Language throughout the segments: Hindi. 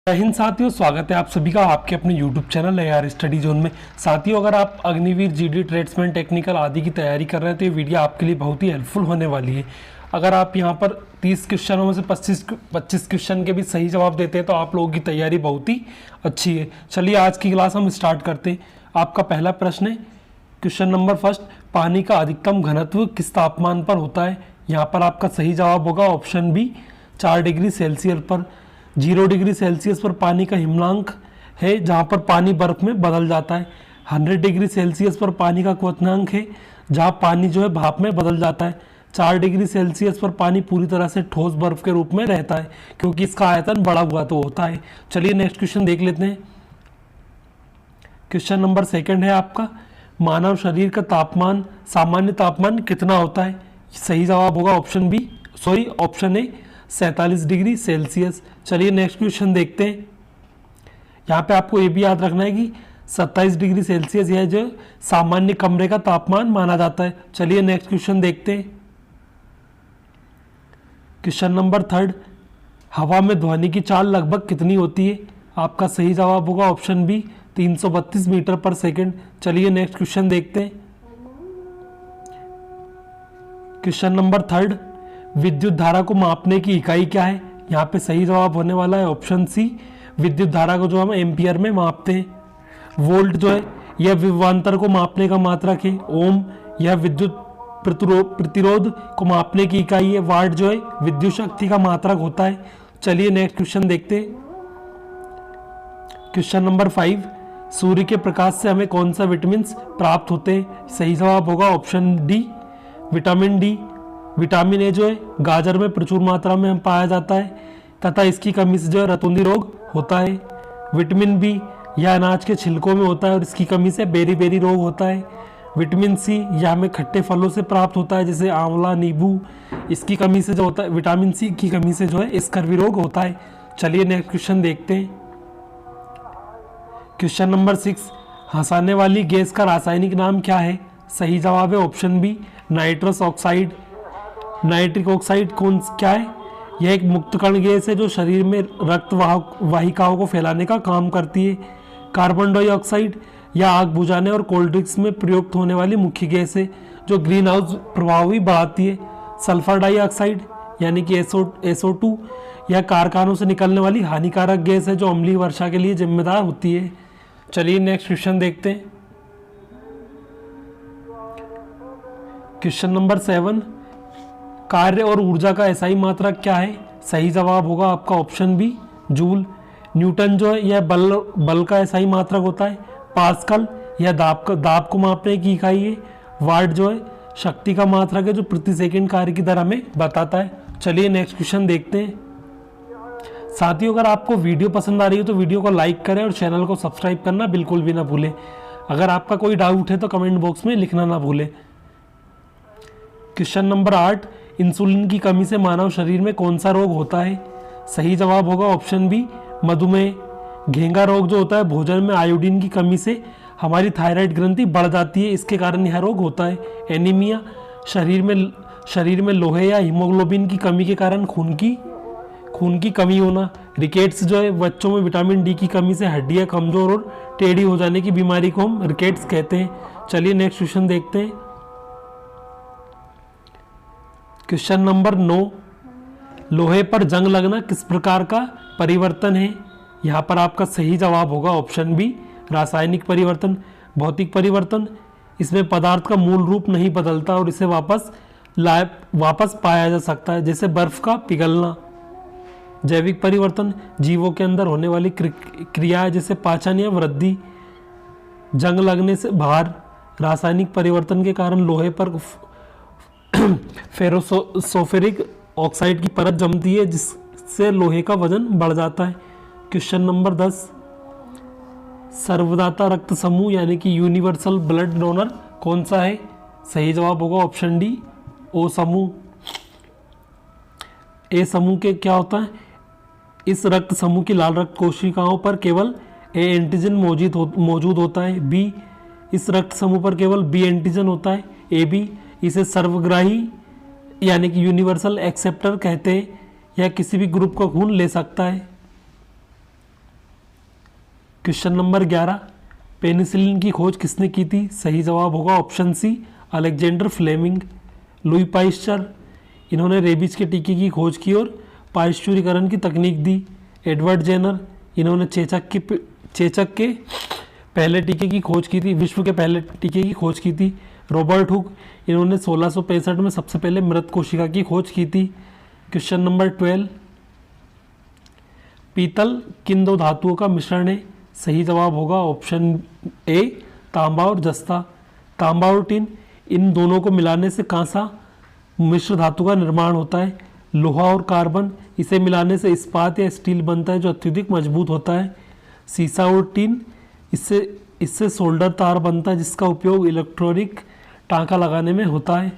जय हिंद साथियों, स्वागत है आप सभी का आपके अपने YouTube channel AR study zone में। साथियों, अगर आप अग्निवीर, जीडी, ट्रेड्समैन, टेक्निकल आदि की तैयारी कर रहे हैं तो ये वीडियो आपके लिए बहुत ही हेल्पफुल होने वाली है। अगर आप यहाँ पर 30 क्वेश्चनों में से 25 क्वेश्चन के भी सही जवाब देते हैं तो आप लोगों की तैयारी बहुत ही अच्छी है। चलिए आज की क्लास हम स्टार्ट करते हैं। आपका पहला प्रश्न है, क्वेश्चन नंबर फर्स्ट, पानी का अधिकतम घनत्व किस तापमान पर होता है? यहाँ पर आपका सही जवाब होगा ऑप्शन बी, 4 डिग्री सेल्सियस पर। 0 डिग्री सेल्सियस पर पानी का हिमनांक है जहाँ पर पानी बर्फ में बदल जाता है। 100 डिग्री सेल्सियस पर पानी का क्वथनांक है जहाँ पानी जो है भाप में बदल जाता है। 4 डिग्री सेल्सियस पर पानी पूरी तरह से ठोस बर्फ के रूप में रहता है क्योंकि इसका आयतन बढ़ा हुआ तो होता है। चलिए नेक्स्ट क्वेश्चन देख लेते हैं। क्वेश्चन नंबर सेकंड है आपका, मानव शरीर का तापमान, सामान्य तापमान कितना होता है? सही जवाब होगा ऑप्शन ए 47 डिग्री सेल्सियस। चलिए नेक्स्ट क्वेश्चन देखते हैं। यहाँ पे आपको ये भी याद रखना है कि 27 डिग्री सेल्सियस यह जो सामान्य कमरे का तापमान माना जाता है। चलिए नेक्स्ट क्वेश्चन देखते हैं। क्वेश्चन नंबर थर्ड, हवा में ध्वनि की चाल लगभग कितनी होती है? आपका सही जवाब होगा ऑप्शन बी, 332 मीटर पर सेकेंड। चलिए नेक्स्ट क्वेश्चन देखते हैं। क्वेश्चन नंबर थर्ड, विद्युत धारा को मापने की इकाई क्या है? यहाँ पे सही जवाब होने वाला है ऑप्शन सी, विद्युत धारा को जो हम एम्पियर में मापते हैं। वोल्ट जो है यह विभवांतर को मापने का मात्रक है। ओम यह विद्युत प्रतिरोध को मापने की इकाई है। वाट जो है विद्युत शक्ति का मात्रक होता है। चलिए नेक्स्ट क्वेश्चन देखते हैं। क्वेश्चन नंबर 5, सूर्य के प्रकाश से हमें कौन सा विटामिन प्राप्त होते हैं? सही जवाब होगा option D, vitamin D. Vitamin A जो है गाजर में प्रचुर मात्रा में पाया जाता है तथा इसकी कमी से जो है रतौंधी रोग होता है। विटामिन बी यह अनाज के छिलकों में होता है और इसकी कमी से बेरी बेरी रोग होता है। विटामिन सी यह हमें खट्टे फलों से प्राप्त होता है जैसे आंवला, नींबू। इसकी कमी से जो होता है, विटामिन सी की कमी से जो है स्कर्वी रोग होता है। चलिए नेक्स्ट क्वेश्चन देखते हैं। क्वेश्चन नंबर 6, हंसाने वाली गैस का रासायनिक नाम क्या है? सही जवाब है option B, nitrous oxide. Nitric oxide क्या है? यह एक मुक्त कण गैस है जो शरीर में रक्त वाहिकाओं को फैलाने का काम करती है। कार्बन डाइऑक्साइड यह आग बुझाने और कोल्ड ड्रिंक्स में प्रयुक्त होने वाली मुख्य गैस है जो ग्रीन हाउस प्रभाव भी बढ़ाती है। सल्फर डाइऑक्साइड यानी कि SO2 यह कारखानों से निकलने वाली हानिकारक गैस है जो अम्लीय वर्षा के लिए जिम्मेदार होती है। चलिए नेक्स्ट क्वेश्चन देखते हैं। क्वेश्चन नंबर 7, कार्य और ऊर्जा का एसआई मात्रक क्या है? सही जवाब होगा आपका ऑप्शन बी, जूल। न्यूटन जो है यह बल का एसआई मात्रक होता है। पास्कल यह दाब को मापने की इकाई है। वाट जो है शक्ति का मात्रक है जो प्रति सेकंड कार्य की दर हमें बताता है। चलिए नेक्स्ट क्वेश्चन देखते हैं। साथियों, अगर आपको वीडियो पसंद आ रही है तो वीडियो को लाइक करें और चैनल को सब्सक्राइब करना बिल्कुल भी ना भूलें। अगर आपका कोई डाउट है तो कमेंट बॉक्स में लिखना ना भूलें। क्वेश्चन नंबर 8, इंसुलिन की कमी से मानव शरीर में कौन सा रोग होता है? सही जवाब होगा ऑप्शन बी, मधुमेह। घेंगा रोग जो होता है भोजन में आयोडीन की कमी से हमारी थायराइड ग्रंथि बढ़ जाती है, इसके कारण यह रोग होता है। एनीमिया शरीर में लोहे या हीमोग्लोबिन की कमी के कारण खून की कमी होना। रिकेट्स जो है बच्चों में विटामिन डी की कमी से हड्डियां कमजोर और टेढ़ी हो जाने की बीमारी को हम रिकेट्स कहते हैं। चलिए नेक्स्ट क्वेश्चन देखते हैं। क्वेश्चन नंबर 9, लोहे पर जंग लगना किस प्रकार का परिवर्तन है? यहाँ पर आपका सही जवाब होगा ऑप्शन बी, रासायनिक परिवर्तन, भौतिक परिवर्तन। इसमें पदार्थ का मूल रूप नहीं बदलता और इसे वापस पाया जा सकता है, जैसे बर्फ का पिघलना। जैविक परिवर्तन, जीवों के अंदर होने वाली क्रिया जैसे पाचन या वृद्धि। जंग लगने से भार, रासायनिक परिवर्तन के कारण लोहे पर फेरोसोफेरिक ऑक्साइड की परत जमती है जिससे लोहे का वजन बढ़ जाता है। क्वेश्चन नंबर 10, सर्वदाता रक्त समूह यानी कि यूनिवर्सल ब्लड डोनर कौन सा है? सही जवाब होगा ऑप्शन डी, ओ समूह। ए समूह के क्या होता है? इस रक्त समूह की लाल रक्त कोशिकाओं पर केवल ए एंटीजन मौजूद होता है। बी, इस रक्त समूह पर केवल बी एंटीजन होता है। ए बी, इसे सर्वग्राही यानी कि यूनिवर्सल एक्सेप्टर कहते हैं। यह किसी भी ग्रुप का खून ले सकता है। क्वेश्चन नंबर 11, पेनिसिलिन की खोज किसने की थी? सही जवाब होगा option C, Alexander Fleming. Louis Pasteur, इन्होंने रेबीज के टीके की खोज की और पाश्चुरीकरण की तकनीक दी। एडवर्ड जेनर, इन्होंने चेचक के पहले टीके की खोज की थी, विश्व के पहले टीके की खोज की थी। रॉबर्ट हुक, इन्होंने 1665 में सबसे पहले मृत कोशिका की खोज की थी। क्वेश्चन नंबर 12, पीतल किन दो धातुओं का मिश्रण है? सही जवाब होगा ऑप्शन ए, तांबा और जस्ता। तांबा और टिन, इन दोनों को मिलाने से कांसा मिश्र धातु का निर्माण होता है। लोहा और कार्बन, इसे मिलाने से इस्पात या स्टील बनता है जो अत्यधिक मजबूत होता है। सीसा और टिन, इससे सोल्डर तार बनता है जिसका उपयोग इलेक्ट्रॉनिक टांका लगाने में होता है।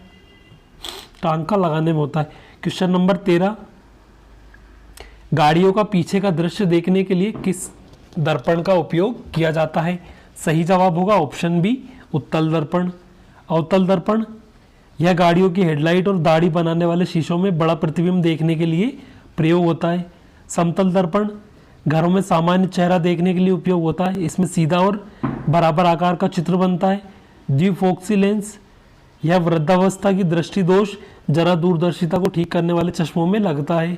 क्वेश्चन नंबर 13, गाड़ियों का पीछे का दृश्य देखने के लिए किस दर्पण का उपयोग किया जाता है? सही जवाब होगा ऑप्शन बी, उत्तल दर्पण। अवतल दर्पण, यह गाड़ियों की हेडलाइट और दाढ़ी बनाने वाले शीशों में बड़ा प्रतिबिंब देखने के लिए प्रयोग होता है। समतल दर्पण, घरों में सामान्य चेहरा देखने के लिए उपयोग होता है, इसमें सीधा और बराबर आकार का चित्र बनता है। द्विफोक्सी लेंस, यह वृद्धावस्था की दृष्टि दोष जरा दूरदर्शिता को ठीक करने वाले चश्मों में लगता है।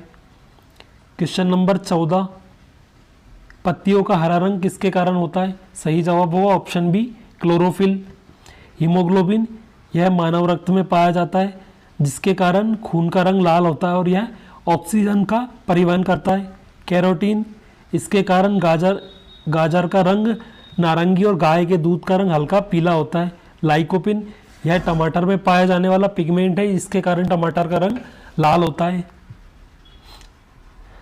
क्वेश्चन नंबर 14, पत्तियों का हरा रंग किसके कारण होता है? सही जवाब होगा ऑप्शन बी, क्लोरोफिल। हीमोग्लोबिन, यह मानव रक्त में पाया जाता है जिसके कारण खून का रंग लाल होता है और यह ऑक्सीजन का परिवहन करता है। कैरोटीन, इसके कारण गाजर का रंग नारंगी और गाय के दूध का रंग हल्का पीला होता है। लाइकोपिन, यह टमाटर में पाया जाने वाला पिगमेंट है, इसके कारण टमाटर का रंग लाल होता है।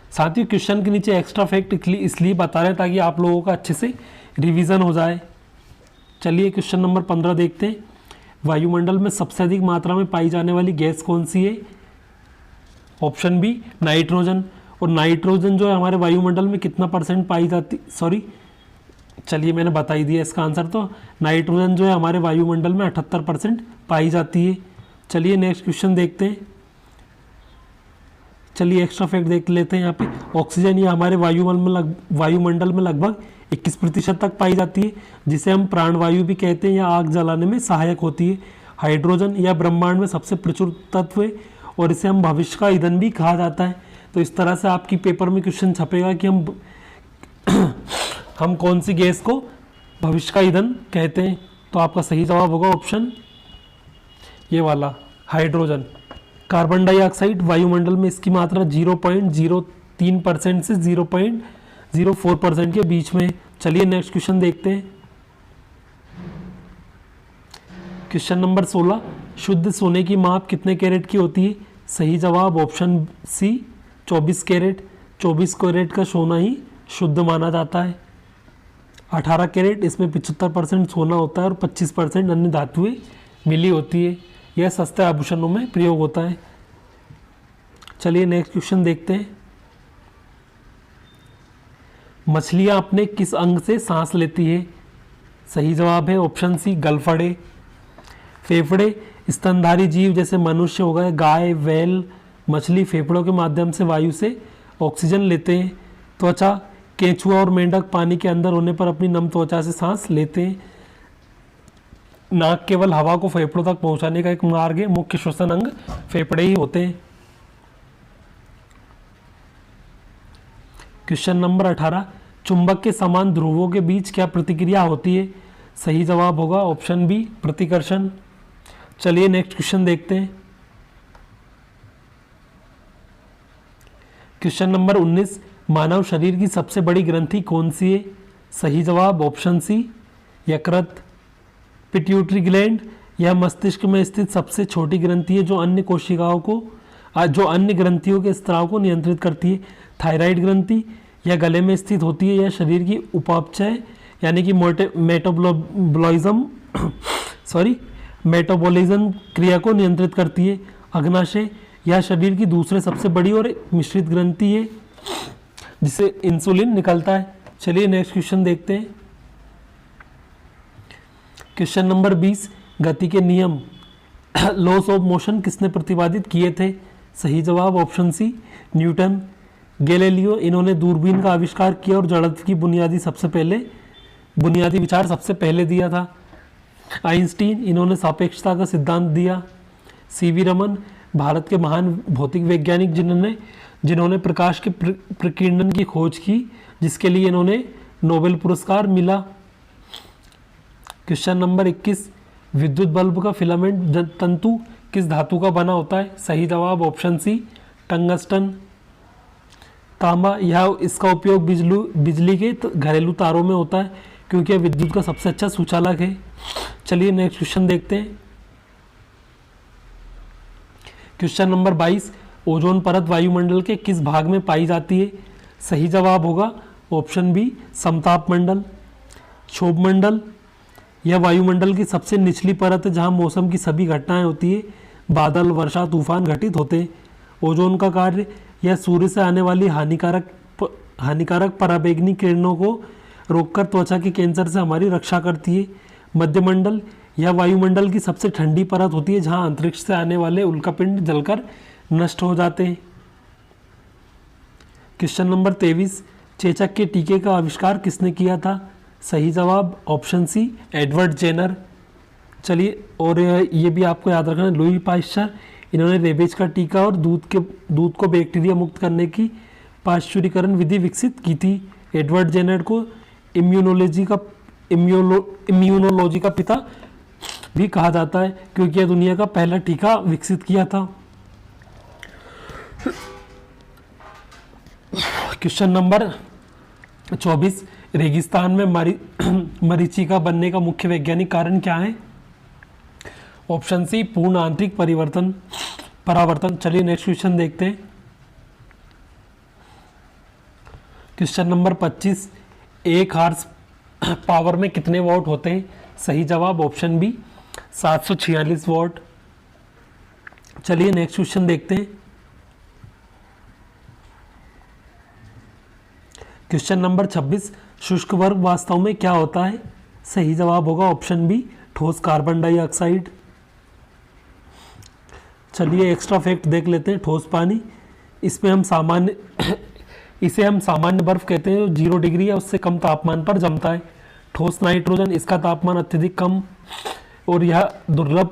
साथ ही क्वेश्चन के नीचे एक्स्ट्रा फैक्ट इसलिए बता रहे हैं ताकि आप लोगों का अच्छे से रिवीजन हो जाए। चलिए क्वेश्चन नंबर 15 देखते हैं। वायुमंडल में सबसे अधिक मात्रा में पाई जाने वाली गैस कौन सी है? Option B, nitrogen. और नाइट्रोजन जो है हमारे वायुमंडल में कितना % पाई जाती, सॉरी चलिए मैंने बता ही दिया इसका आंसर। तो नाइट्रोजन जो है हमारे वायुमंडल में 78% पाई जाती है। चलिए नेक्स्ट क्वेश्चन देखते हैं। चलिए एक्स्ट्रा फैक्ट देख लेते हैं। यहाँ पे ऑक्सीजन ये हमारे वायुमंडल में लगभग 21% तक पाई जाती है, जिसे हम प्राणवायु भी कहते हैं या आग जलाने में सहायक होती है। हाइड्रोजन यह ब्रह्मांड में सबसे प्रचुर तत्व है और इसे हम भविष्य का ईंधन भी कहा जाता है। तो इस तरह से आपकी पेपर में क्वेश्चन छपेगा कि हम कौन सी गैस को भविष्य का ईंधन कहते हैं। तो आपका सही जवाब होगा ऑप्शन ये वाला, हाइड्रोजन। कार्बन डाइऑक्साइड, वायुमंडल में इसकी मात्रा 0.03% से 0.04% के बीच में। चलिए नेक्स्ट क्वेश्चन देखते हैं। क्वेश्चन नंबर 16, शुद्ध सोने की माप कितने कैरेट की होती है? सही जवाब ऑप्शन सी, 24 कैरेट। 24 कैरेट का सोना ही शुद्ध माना जाता है। 18 कैरेट, इसमें 75% सोना होता है और 25% अन्य धातुएं मिली होती है। यह सस्ते आभूषणों में प्रयोग होता है। चलिए नेक्स्ट क्वेश्चन देखते हैं। मछलियां अपने किस अंग से सांस लेती है? सही जवाब है ऑप्शन सी, गलफड़े। फेफड़े, स्तनधारी जीव जैसे मनुष्य हो गए, गाय, व्हेल, मछली फेफड़ों के माध्यम से वायु से ऑक्सीजन लेते हैं। त्वचा, केंचुआ और मेंढक पानी के अंदर होने पर अपनी नम त्वचा से सांस लेते हैं। नाक केवल हवा को फेफड़ों तक पहुंचाने का एक मार्ग है। मुख्य श्वसन अंग फेफड़े ही होते हैं। क्वेश्चन नंबर 18, चुंबक के समान ध्रुवों के बीच क्या प्रतिक्रिया होती है? सही जवाब होगा ऑप्शन बी, प्रतिकर्षण। चलिए नेक्स्ट क्वेश्चन देखते हैं। क्वेश्चन नंबर 19, मानव शरीर की सबसे बड़ी ग्रंथि कौन सी है? सही जवाब ऑप्शन सी, यकृत। पिट्यूटरी ग्लैंड, यह मस्तिष्क में स्थित सबसे छोटी ग्रंथि है जो अन्य ग्रंथियों के स्त्राव को नियंत्रित करती है। थायराइड ग्रंथि, यह गले में स्थित होती है। यह शरीर की उपापचय यानी कि मेटाबॉलिज्म क्रिया को नियंत्रित करती है। अग्नाशय, यह शरीर की दूसरे सबसे बड़ी और मिश्रित ग्रंथि है जिससे इंसुलिन निकलता है। चलिए नेक्स्ट क्वेश्चन देखते हैं। क्वेश्चन नंबर 20, गति के नियम लॉस ऑफ मोशन किसने प्रतिपादित किए थे? सही जवाब ऑप्शन सी, न्यूटन। गैलीलियो, इन्होंने दूरबीन का आविष्कार किया और जड़त्व की बुनियादी विचार सबसे पहले दिया था। आइंस्टीन, इन्होंने सापेक्षता का सिद्धांत दिया। सीवी रमन, भारत के महान भौतिक वैज्ञानिक जिन्होंने प्रकाश के प्रकीर्णन की खोज की, जिसके लिए इन्होंने नोबेल पुरस्कार मिला। क्वेश्चन नंबर 21, विद्युत बल्ब का फिलामेंट तंतु किस धातु का बना होता है? सही जवाब ऑप्शन सी, टंगस्टन। तांबा, यह इसका उपयोग बिजली के घरेलू तारों में होता है क्योंकि यह विद्युत का सबसे अच्छा सुचालक है। चलिए नेक्स्ट क्वेश्चन देखते हैं। क्वेश्चन नंबर 22, ओजोन परत वायुमंडल के किस भाग में पाई जाती है? सही जवाब होगा ऑप्शन बी, समताप मंडल। क्षोभ मंडल, यह वायुमंडल की सबसे निचली परत है जहां मौसम की सभी घटनाएं होती है, बादल, वर्षा, तूफान घटित होते हैं। ओजोन का कार्य, यह सूर्य से आने वाली हानिकारक पराबैंगनी किरणों को रोककर त्वचा के कैंसर से हमारी रक्षा करती है। मध्यमंडल, यह वायुमंडल की सबसे ठंडी परत होती है जहां अंतरिक्ष से आने वाले उल्कापिंड जलकर नष्ट हो जाते हैं। क्वेश्चन नंबर 23, चेचक के टीके का आविष्कार किसने किया था? सही जवाब ऑप्शन सी, एडवर्ड जेनर। चलिए, और ये भी आपको याद रखना, लुई पाश्चर, इन्होंने रेबीज का टीका और दूध को बैक्टीरिया मुक्त करने की पाश्चुरीकरण विधि विकसित की थी। एडवर्ड जेनर को इम्यूनोलॉजी का पिता भी कहा जाता है क्योंकि यह दुनिया का पहला टीका विकसित किया था। क्वेश्चन नंबर 24, रेगिस्तान में मरीचिका बनने का मुख्य वैज्ञानिक कारण क्या है? ऑप्शन सी, पूर्ण आंतरिक परावर्तन। चलिए नेक्स्ट क्वेश्चन देखते हैं। क्वेश्चन नंबर 25, एक हॉर्स पावर में कितने वॉट होते हैं? सही जवाब ऑप्शन बी, 746 वॉट। चलिए नेक्स्ट क्वेश्चन देखते हैं। क्वेश्चन नंबर 26, शुष्क वर्ग वास्तव में क्या होता है? सही जवाब होगा ऑप्शन बी, ठोस कार्बन डाइऑक्साइड। चलिए एक्स्ट्रा फैक्ट देख लेते हैं। ठोस पानी, इसे हम सामान्य बर्फ कहते हैं जो 0 डिग्री या उससे कम तापमान पर जमता है। ठोस नाइट्रोजन, इसका तापमान अत्यधिक कम और यह दुर्लभ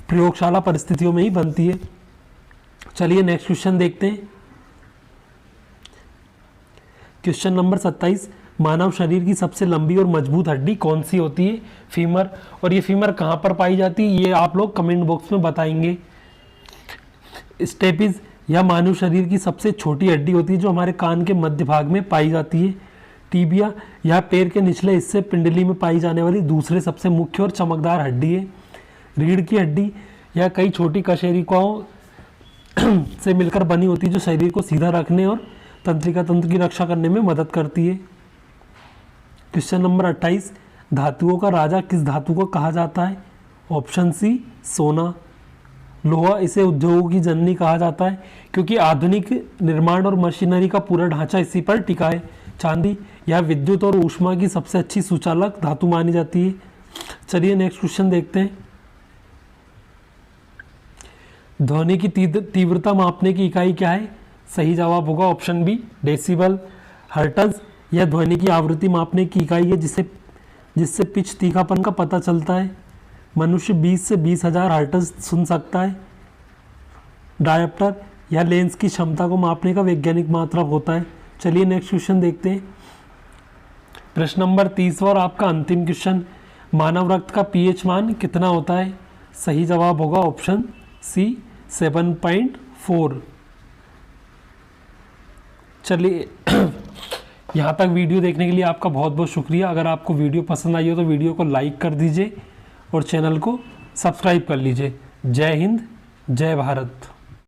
प्रयोगशाला परिस्थितियों में ही बनती है। चलिए नेक्स्ट क्वेश्चन देखते हैं। क्वेश्चन नंबर 27, मानव शरीर की सबसे लंबी और मजबूत हड्डी कौन सी होती है? फीमर। और ये फीमर कहाँ पर पाई जाती है, ये आप लोग कमेंट बॉक्स में बताएंगे। स्टेपिस, यह मानव शरीर की सबसे छोटी हड्डी होती है जो हमारे कान के मध्य भाग में पाई जाती है। टीबिया, यह पैर के निचले हिस्से पिंडली में पाई जाने वाली दूसरे सबसे मुख्य और चमकदार हड्डी है। रीढ़ की हड्डी, यह कई छोटी कशेरुकाओं से मिलकर बनी होती है जो शरीर को सीधा रखने और तंत्रिका तंत्र की रक्षा करने में मदद करती है। क्वेश्चन नंबर 28, धातुओं का राजा किस धातु को कहा जाता है? ऑप्शन सी, सोना। लोहा, इसे उद्योगों की जननी कहा जाता है क्योंकि आधुनिक निर्माण और मशीनरी का पूरा ढांचा इसी पर टिका है। चांदी, यह विद्युत और ऊष्मा की सबसे अच्छी सुचालक धातु मानी जाती है। चलिए नेक्स्ट क्वेश्चन देखते हैं। ध्वनि की तीव्रता मापने की इकाई क्या है? सही जवाब होगा ऑप्शन बी, डेसिबल। हर्ट्ज, यह ध्वनि की आवृत्ति मापने की इकाई है जिससे पिच तीखापन का पता चलता है। मनुष्य 20 से 20,000 हर्ट्ज सुन सकता है। डायप्टर, यह लेंस की क्षमता को मापने का वैज्ञानिक मात्रक होता है। चलिए नेक्स्ट क्वेश्चन देखते हैं। प्रश्न नंबर 30 और आपका अंतिम क्वेश्चन, मानव रक्त का पीएच मान कितना होता है? सही जवाब होगा ऑप्शन सी, 7.4। चलिए यहाँ तक वीडियो देखने के लिए आपका बहुत बहुत शुक्रिया। अगर आपको वीडियो पसंद आई हो तो वीडियो को लाइक कर दीजिए और चैनल को सब्सक्राइब कर लीजिए। जय हिंद, जय भारत।